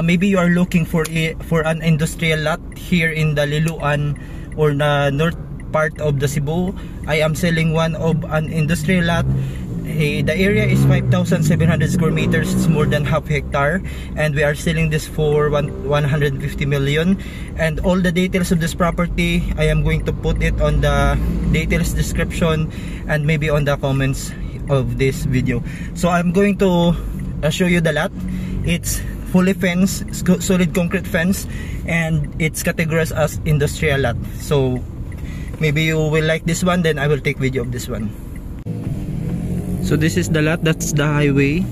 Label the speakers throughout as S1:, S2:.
S1: maybe you are looking for an industrial lot here in the Liloan or the north part of the Cebu. I am selling one of an industrial lot. The area is 5,700 square meters. It's more than half hectare, and we are selling this for 150 million. And all the details of this property, I am going to put it on the details description and maybe on the comments of this video. So I'm going to show you the lot. It's fully fenced, solid concrete fence, and it's categorized as industrial lot. So maybe you will like this one, then I will take video of this one. So this is the lot. That's the highway.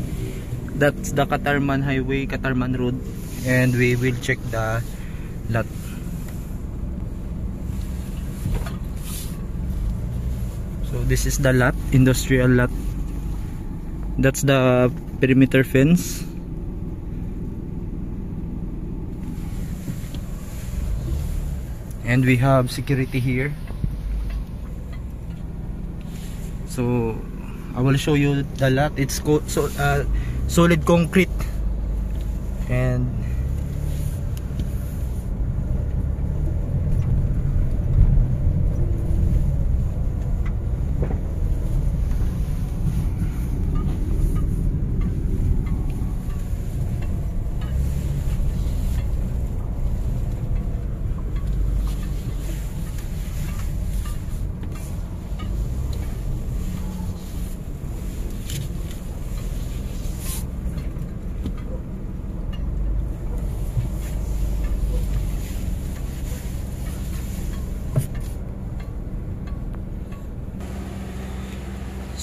S1: That's the Catarman Highway, Catarman Road, and we will check the lot. So this is the lot, industrial lot. That's the perimeter fence. And we have security here. So I will show you the lot. It's solid concrete, and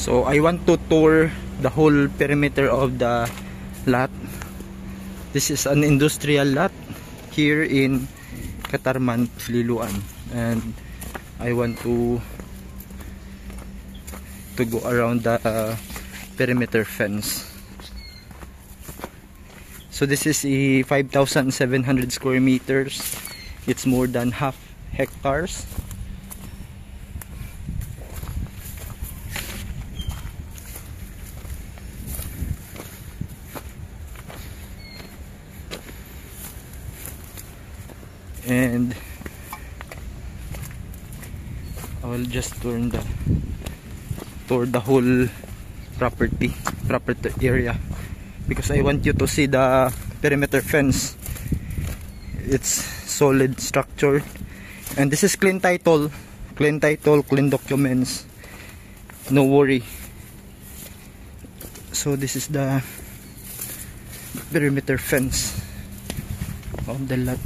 S1: so I want to tour the whole perimeter of the lot. This is an industrial lot here in Catarman, Liloan, and I want to go around the perimeter fence. So this is a 5,700 square meters. It's more than half hectares. And I will just tour the whole property area, because I want you to see the perimeter fence. It's solid structure, and this is clean title, clean documents, no worry. So this is the perimeter fence of the lot.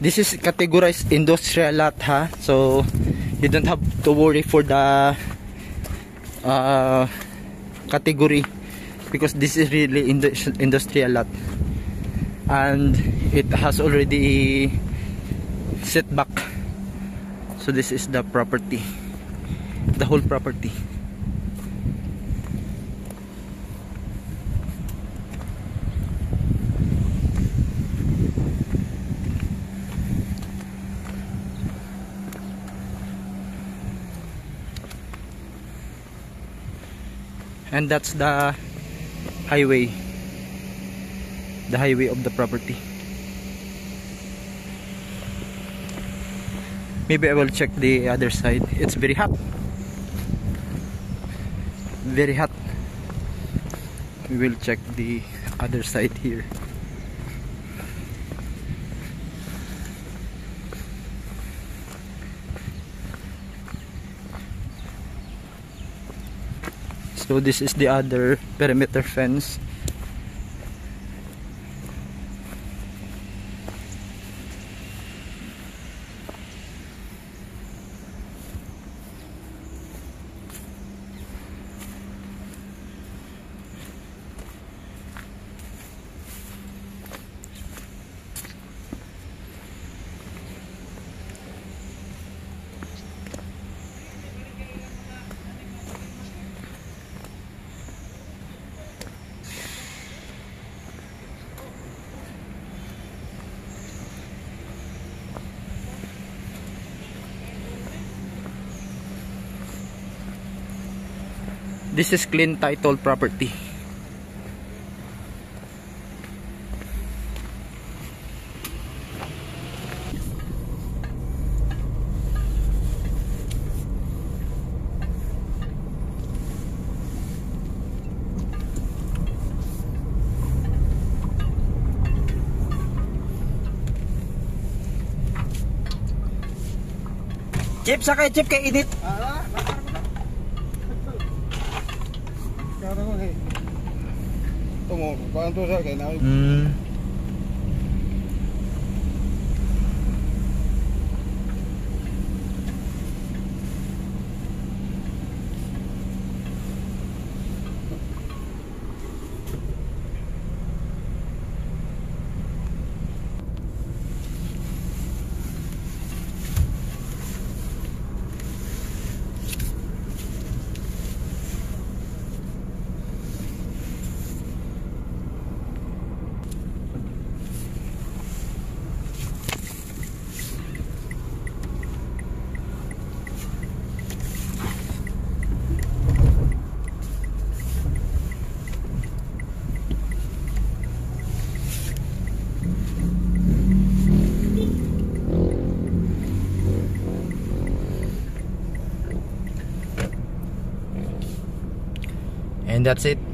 S1: This is categorized industrial lot, ha? So you don't have to worry for the category, because this is really industrial lot, and it has already set back. So this is the property, the whole property. And that's the highway of the property. Maybe I will check the other side. It's very hot, very hot. We will check the other side here. So this is the other perimeter fence. This is clean title property. Chip, sakay chip kay init.
S2: Tunggu, bantu saya kay na.
S1: And that's it.